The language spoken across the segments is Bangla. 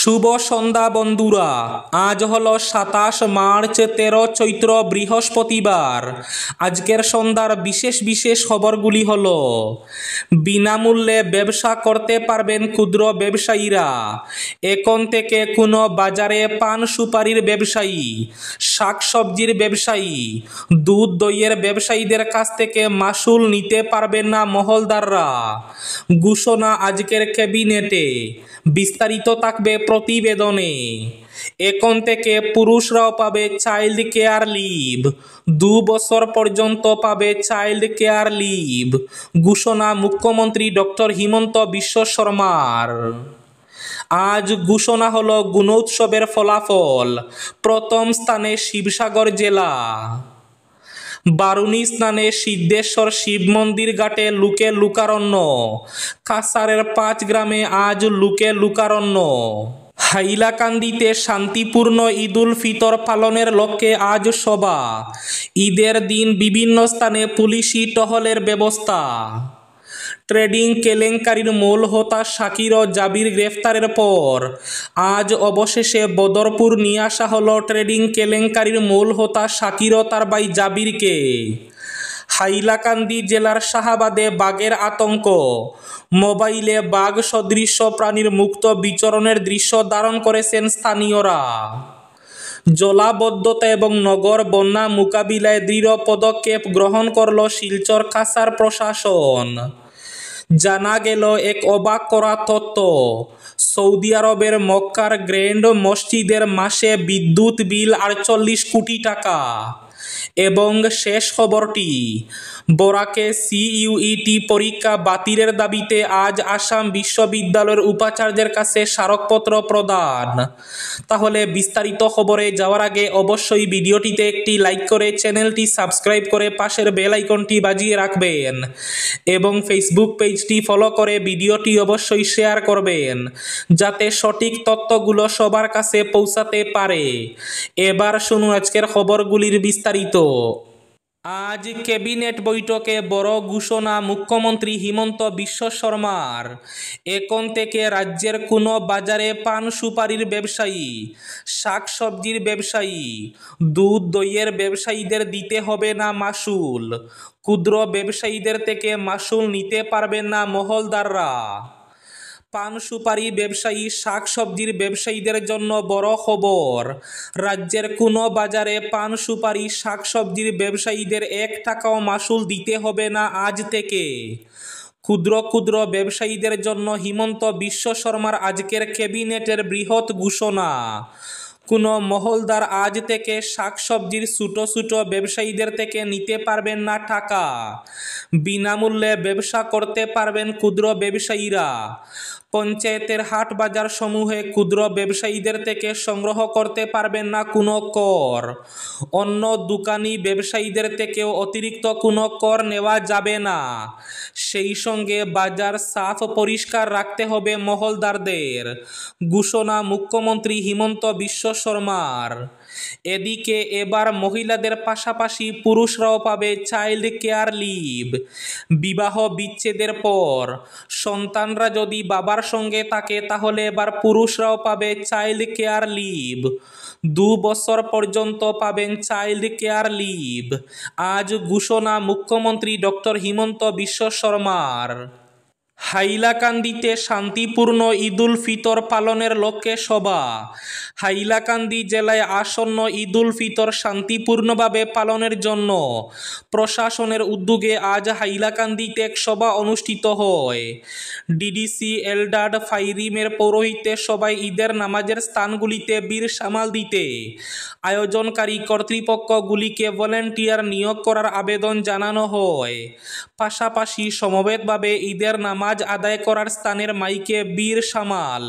শুভ সন্ধ্যা বন্ধুরা। আজ হলো 27 মার্চ, 13 চৈত্র, বৃহস্পতিবার। আজকের সন্ধ্যার বিশেষ বিশেষ খবরগুলি হলো: বিনামূল্যে ব্যবসা করতে পারবেন ক্ষুদ্র ব্যবসায়ীরা। এখন থেকে কোনো বাজারে পান সুপারির ব্যবসায়ী, শাকসবজির ব্যবসায়ী, দুধ দইয়ের ব্যবসায়ীদের কাছ থেকে মাসুল নিতে পারবেন না মহলদাররা। ঘোষণা আজকের ক্যাবিনেটে, বিস্তারিত থাকবে প্রতিবেদনে। এখন থেকে পুরুষরাও পাবে চাইল্ড কেয়ার লিভ, 2 বছর পর্যন্ত পাবে চাইল্ড কেয়ার লিভ। ঘোষণা মুখ্যমন্ত্রী ডক্টর হিমন্ত বিশ্ব শর্মার। আজ ঘোষণা হলো গুণোৎসবের ফলাফল। প্রথম স্থানে শিবসাগর জেলা। বারুণী স্নানে সিদ্ধেশ্বর শিব মন্দির ঘাটে লুকে লুকারণ্য। কাছাড়ের 5 গ্রামে আজ লুকে লুকারণ্য। হাইলাকান্দিতে শান্তিপূর্ণ ঈদুল ফিতর পালনের লক্ষ্যে আজ সভা। ঈদের দিন বিভিন্ন স্থানে পুলিশি টহলের ব্যবস্থা। ট্রেডিং কেলেঙ্কারির মূল হোতা শাকির ও জাবির গ্রেফতারের পর আজ অবশেষে বদরপুর নিয়ে আসা হলো ট্রেডিং কেলেঙ্কারির মূল হোতা শাকির ও তার ভাই জাবিরকে। হাইলাকান্দি জেলার শাহাবাদে বাঘের আতঙ্ক। মোবাইলে বাঘ সদৃশ প্রাণীর মুক্ত বিচরণের দৃশ্য ধারণ করেছেন স্থানীয়রা। জলাবদ্ধতা এবং নগর বন্যা মোকাবিলায় দৃঢ় পদক্ষেপ গ্রহণ করল শিলচর কাছাড় প্রশাসন। জানা গেল এক অবাক করা তথ্য: সৌদি আরবের মক্কার গ্র্যান্ড মসজিদের মাসে বিদ্যুৎ বিল 48 কোটি টাকা। এবং শেষ খবরটি, বরাকে সিইউইটি পরীক্ষা বাতিলের দাবিতে আজ আসাম বিশ্ববিদ্যালয়ের উপাচার্যের কাছে স্মারকপত্র প্রদান। তাহলে বিস্তারিত খবরে যাওয়ার আগে অবশ্যই ভিডিওটিতে একটি লাইক করে চ্যানেলটি সাবস্ক্রাইব করে পাশের বেল আইকনটি বাজিয়ে রাখবেন এবং ফেসবুক পেজটি ফলো করে ভিডিওটি অবশ্যই শেয়ার করবেন যাতে সঠিক তথ্যগুলো সবার কাছে পৌঁছাতে পারে। এবার শুনুন আজকের খবরগুলির বিস্তারিত। আজ ক্যাবিনেট বৈঠকে বড় ঘোষণা মুখ্যমন্ত্রী হিমন্ত বিশ্ব শর্মার। এখন থেকে রাজ্যের কোনো বাজারে পান সুপারির ব্যবসায়ী, শাকসবজির ব্যবসায়ী, দুধ দইয়ের ব্যবসায়ীদের দিতে হবে না মাসুল। ক্ষুদ্র ব্যবসায়ীদের থেকে মাসুল নিতে পারবেন না মহলদাররা। পান সুপারি ব্যবসায়ী, শাকসবজির ব্যবসায়ীদের জন্য বড় খবর। রাজ্যের কোনো বাজারে পান সুপারি, শাকসবজির ব্যবসায়ীদের 1 টাকাও মাসুল দিতে হবে না আজ থেকে। ক্ষুদ্র ক্ষুদ্র ব্যবসায়ীদের জন্য হিমন্ত বিশ্ব শর্মার আজকের ক্যাবিনেটের বৃহৎ ঘোষণা। কোনো মহলদার আজ থেকে শাকসবজির ছোট ছোট ব্যবসায়ীদের থেকে নিতে পারবেন না টাকা। বিনামূল্যে ব্যবসা করতে পারবেন ক্ষুদ্র ব্যবসায়ীরা। পঞ্চায়েতের হাট বাজার সমূহে ক্ষুদ্র ব্যবসায়ীদের থেকে সংগ্রহ করতে পারবেন না কোনো কর। অন্য দোকানি ব্যবসায়ীদের থেকেও অতিরিক্ত কোনো কর নেওয়া যাবে না। সেই সঙ্গে বাজার সাফ পরিষ্কার রাখতে হবে মহলদারদের। ঘোষণা মুখ্যমন্ত্রী হিমন্ত বিশ্ব শর্মার। এদিকে এবার মহিলাদের পাশাপাশি পুরুষরাও পাবে চাইল্ড কেয়ার লিভ। বিবাহ বিচ্ছেদের পর সন্তানরা যদি বাবার সঙ্গে থাকে তাহলে এবার পুরুষরাও পাবে চাইল্ড কেয়ার লিভ। 2 বছর পর্যন্ত পাবেন চাইল্ড কেয়ার লিভ। আজ ঘোষণা মুখ্যমন্ত্রী ডক্টর হিমন্ত বিশ্ব শর্মার। হাইলাকান্দিতে শান্তিপূর্ণ ঈদুল ফিতর পালনের লক্ষ্যে সভা। হাইলাকান্দি জেলায় আসন্ন ঈদুল ফিতর শান্তিপূর্ণভাবে পালনের জন্য প্রশাসনের উদ্যোগে আজ হাইলাকান্দিতে এক সভা অনুষ্ঠিত হয়। ডিডিসি এলডাড ফাইরিমের পৌরোহিত্যে সবাই ঈদের নামাজের স্থানগুলিতে বীর সামাল দিতে আয়োজনকারী কর্তৃপক্ষগুলিকে ভলেন্টিয়ার নিয়োগ করার আবেদন জানানো হয়। পাশাপাশি সমবেতভাবে ঈদের নামাজ আদায় করার স্থানের মাইকে বীর সামাল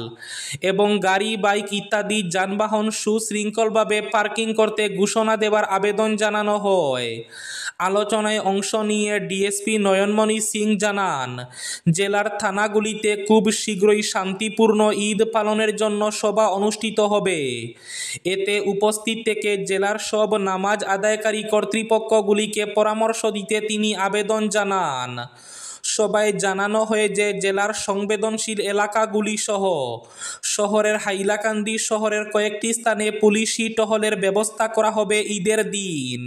এবং গাড়ি, বাইক ইত্যাদি যানবাহন সুশৃঙ্খলভাবে পার্কিং করতে ঘোষণা দেওয়ার আবেদন জানানো হয়। আলোচনায় অংশ নিয়ে ডিএসপি নয়নমণি সিং জানান, জেলার থানাগুলিতে খুব শীঘ্রই শান্তিপূর্ণ ঈদ পালনের জন্য সভা অনুষ্ঠিত হবে। এতে উপস্থিত থেকে জেলার সব নামাজ আদায়কারী কর্তৃপক্ষগুলিকে পরামর্শ দিতে তিনি আবেদন জানান। সবাই জানানো হয় যে জেলার সংবেদনশীল এলাকাগুলি সহ শহরের হাইলাকান্দি শহরের কয়েকটি স্থানে পুলিশি টহলের ব্যবস্থা করা হবে ঈদের দিন।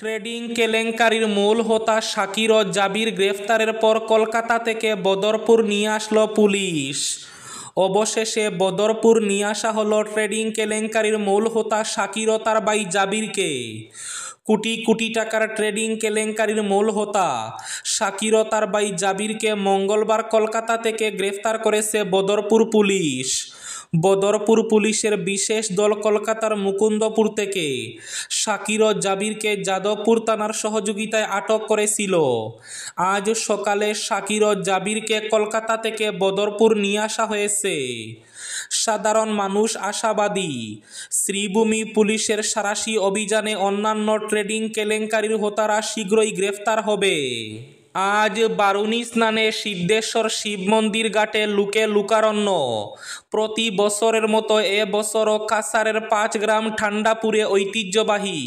ট্রেডিং কেলেঙ্কারির মূল হোতা শাকির ও জাবির গ্রেফতারের পর কলকাতা থেকে বদরপুর নিয়ে আসলো পুলিশ। অবশেষে বদরপুর নিয়ে আসা হলো ট্রেডিং কেলেঙ্কারির মূল হোতা শাকির ও তার ভাই জাবিরকে। কোটি কোটি টাকার ট্রেডিং কেলেঙ্কারির মূল হোতা শাকির ও তার ভাই জাবিরকে মঙ্গলবার কলকাতা থেকে গ্রেফতার করেছে বদরপুর পুলিশ। বদরপুর পুলিশের বিশেষ দল কলকাতার মুকুন্দপুর থেকে শাকির ও জাবিরকে যাদবপুর থানার সহযোগিতায় আটক করেছিল। আজ সকালে শাকির ও জাবিরকে কলকাতা থেকে বদরপুর নিয়ে আসা হয়েছে। সাধারণ মানুষ আশাবাদী শ্রীভূমি পুলিশের সাঁড়াশি অভিযানে অন্যান্য ট্রেডিং কেলেঙ্কারির হোতারা শীঘ্রই গ্রেফতার হবে। আজ বারুণী স্নানে সিদ্ধেশ্বর শিব মন্দির ঘাটে লুকে লুকারণ্য। প্রতি বছরের মতো এ বছরও কাছাড়ের 5 গ্রাম ঠান্ডাপুরে ঐতিহ্যবাহী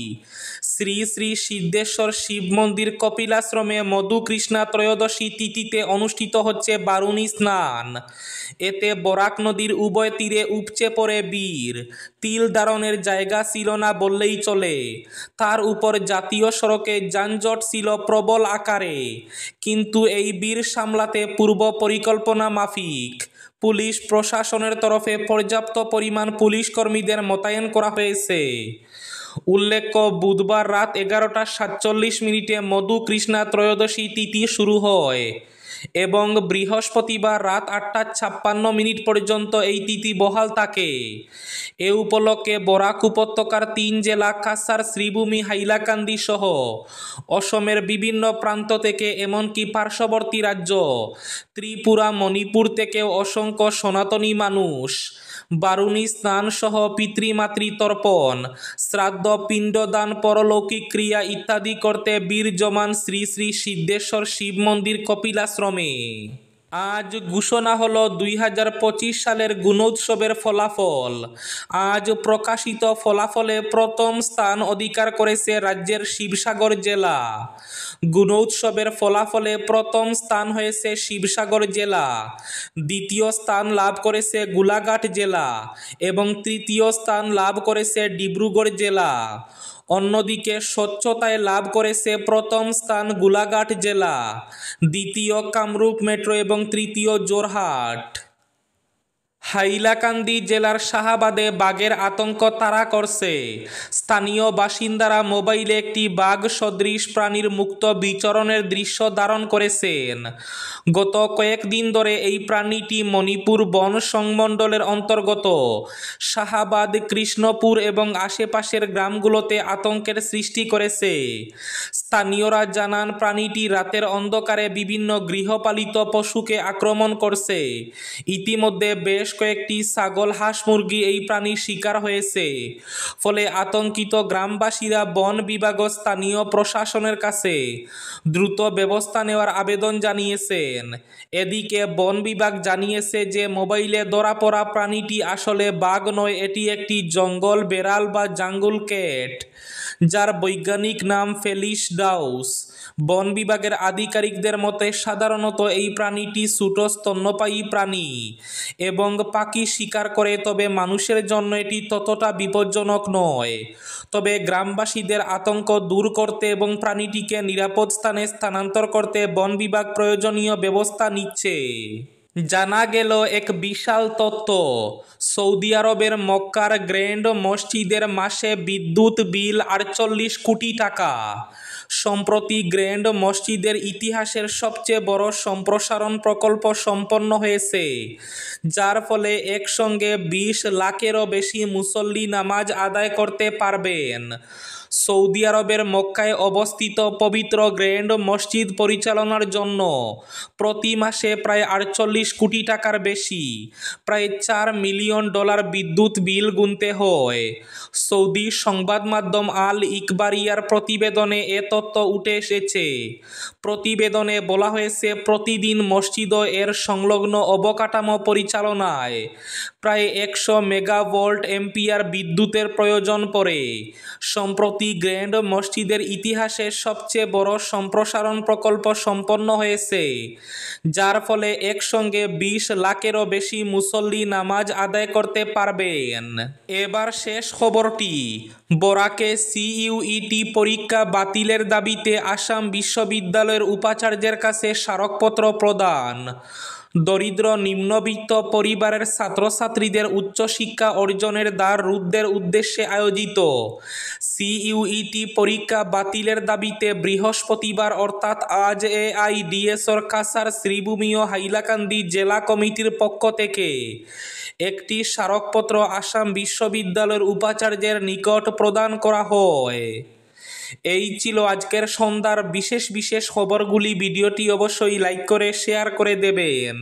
শ্রী শ্রী সিদ্ধেশ্বর শিব মন্দির কপিলাশ্রমে মধুকৃষ্ণা ত্রয়োদশী তিথিতে অনুষ্ঠিত হচ্ছে বারুণী স্নান। এতে বরাক নদীর উভয় তীরে উপচে পড়ে বীর। তিল ধারণের জায়গা ছিল না বললেই চলে। তার উপর জাতীয় সড়কে যানজট ছিল প্রবল আকারে। কিন্তু এই বীর সামলাতে পূর্ব পরিকল্পনা মাফিক পুলিশ প্রশাসনের তরফে পর্যাপ্ত পরিমাণ পুলিশ কর্মীদের মোতায়েন করা হয়েছে। উল্লেখ্য, বুধবার রাত 11:47 মধুকৃষ্ণা ত্রয়োদশী তিথি শুরু হয় এবং বৃহস্পতিবার রাত 8:56 পর্যন্ত এই তিথি বহাল থাকে। এ উপলক্ষে বরাক উপত্যকার 3 জেলা কাছাড়, শ্রীভূমি, হাইলাকান্দি সহ অসমের বিভিন্ন প্রান্ত থেকে এমনকি পার্শ্ববর্তী রাজ্য ত্রিপুরা, মণিপুর থেকেও অসংখ্য সনাতনী মানুষ বারুণী স্নান সহ পিতৃমাতৃ তর্পণ, শ্রাদ্ধ, পিণ্ডদান, পরলৌকিক ক্রিয়া ইত্যাদি করতে বীর জমান শ্রী শ্রী সিদ্ধেশ্বর শিব মন্দির কপিলাশ্রমে। আজ ঘোষণা হলো 2025 সালের গুণোৎসবের ফলাফল। আজ প্রকাশিত ফলাফলে প্রথম স্থান অধিকার করেছে রাজ্যের শিবসাগর জেলা। গুণোৎসবের ফলাফলে প্রথম স্থান হয়েছে শিবসাগর জেলা, দ্বিতীয় স্থান লাভ করেছে গোলাঘাট জেলা এবং তৃতীয় স্থান লাভ করেছে ডিব্রুগড় জেলা। অন্যদিকে স্বচ্ছতায় লাভ করেছে প্রথম স্থান গোলাঘাট জেলা, দ্বিতীয় কামরূপ মেট্রো এবং তৃতীয় জোরহাট। হাইলাকান্দি জেলার শাহাবাদে বাঘের আতঙ্ক তাড়া করছে। স্থানীয় বাসিন্দারা মোবাইলে একটি বাঘ সদৃশ প্রাণীর মুক্ত বিচরণের দৃশ্য ধারণ করেছেন। গত কয়েকদিন ধরে এই প্রাণীটি মণিপুর বন সংমণ্ডলের অন্তর্গত শাহাবাদ, কৃষ্ণপুর এবং আশেপাশের গ্রামগুলোতে আতঙ্কের সৃষ্টি করেছে। স্থানীয়রা জানান, প্রাণীটি রাতের অন্ধকারে বিভিন্ন গৃহপালিত পশুকে আক্রমণ করছে। ইতিমধ্যে বেশ কয়েকটি ছাগল, হাঁস, মুরগি এই প্রাণীর শিকার হয়েছে। ফলে আতঙ্কিত গ্রামবাসীরা বন বিভাগ ও স্থানীয় প্রশাসনের কাছে দ্রুত ব্যবস্থা নেওয়ার আবেদন জানিয়েছেন। এদিকে বন বিভাগ জানিয়েছে যে মোবাইলে ধরা পড়া প্রাণীটি আসলে বাঘ নয়, এটি একটি জঙ্গল বেড়াল বা জাঙ্গল ক্যাট, যার বৈজ্ঞানিক নাম ফেলিস ডাউস। বন বিভাগের আধিকারিকদের মতে সাধারণত এই প্রাণীটি ছোট স্তন্যপায়ী প্রাণী এবং পাখি শিকার করে, তবে মানুষের জন্য এটি ততটা বিপজ্জনক নয়। তবে গ্রামবাসীদের আতঙ্ক দূর করতে এবং প্রাণীটিকে নিরাপদ স্থানে স্থানান্তর করতে বন বিভাগ প্রয়োজনীয় ব্যবস্থা নিচ্ছে। জানা গেল এক বিশাল তথ্য, সৌদি আরবের মক্কার গ্র্যান্ড মসজিদের মাসে বিদ্যুৎ বিল 48 কোটি টাকা। সম্প্রতি গ্র্যান্ড মসজিদের ইতিহাসের সবচেয়ে বড় সম্প্রসারণ প্রকল্প সম্পন্ন হয়েছে, যার ফলে একসঙ্গে 20 লাখেরও বেশি মুসল্লি নামাজ আদায় করতে পারবেন। সৌদি আরবের মক্কায় অবস্থিত পবিত্র গ্র্যান্ড মসজিদ পরিচালনার জন্য প্রতি মাসে প্রায় 48 কোটি টাকার বেশি, প্রায় $4 মিলিয়ন বিদ্যুৎ বিল গুনতে হয়। সৌদি সংবাদ মাধ্যম আল ইকবারিয়ার প্রতিবেদনে এ তথ্য উঠে এসেছে। প্রতিবেদনে বলা হয়েছে, প্রতিদিন মসজিদ ও এর সংলগ্ন অবকাঠামো পরিচালনায় প্রায় 100 মেগাভোল্ট এম্পিয়ার বিদ্যুতের প্রয়োজন পড়ে। সম্প্রতি মতি গ্র্যান্ড মসজিদের ইতিহাসে সবচেয়ে বড় সম্প্রসারণ প্রকল্প সম্পন্ন হয়েছে, যার ফলে একসঙ্গে 20 লাখেরও বেশি মুসল্লি নামাজ আদায় করতে পারবেন। এবার শেষ খবরটি। বরাকে সিইউইটি পরীক্ষা বাতিলের দাবিতে আসাম বিশ্ববিদ্যালয়ের উপাচার্যের কাছে স্মারকপত্র প্রদান। দরিদ্র নিম্নবিত্ত পরিবারের ছাত্রছাত্রীদের উচ্চশিক্ষা অর্জনের দ্বার রুদ্ধের উদ্দেশ্যে আয়োজিত সিইউইটি পরীক্ষা বাতিলের দাবিতে বৃহস্পতিবার অর্থাৎ আজ এআইডিএসর কাছাড় শ্রীভূমি ও হাইলাকান্দি জেলা কমিটির পক্ষ থেকে একটি স্মারকপত্র আসাম বিশ্ববিদ্যালয়ের উপাচার্যের নিকট প্রদান করা হয়। এই ছিল আজকের সন্ধ্যার বিশেষ খবরগুলি। ভিডিওটি অবশ্যই লাইক করে শেয়ার করে দেবেন।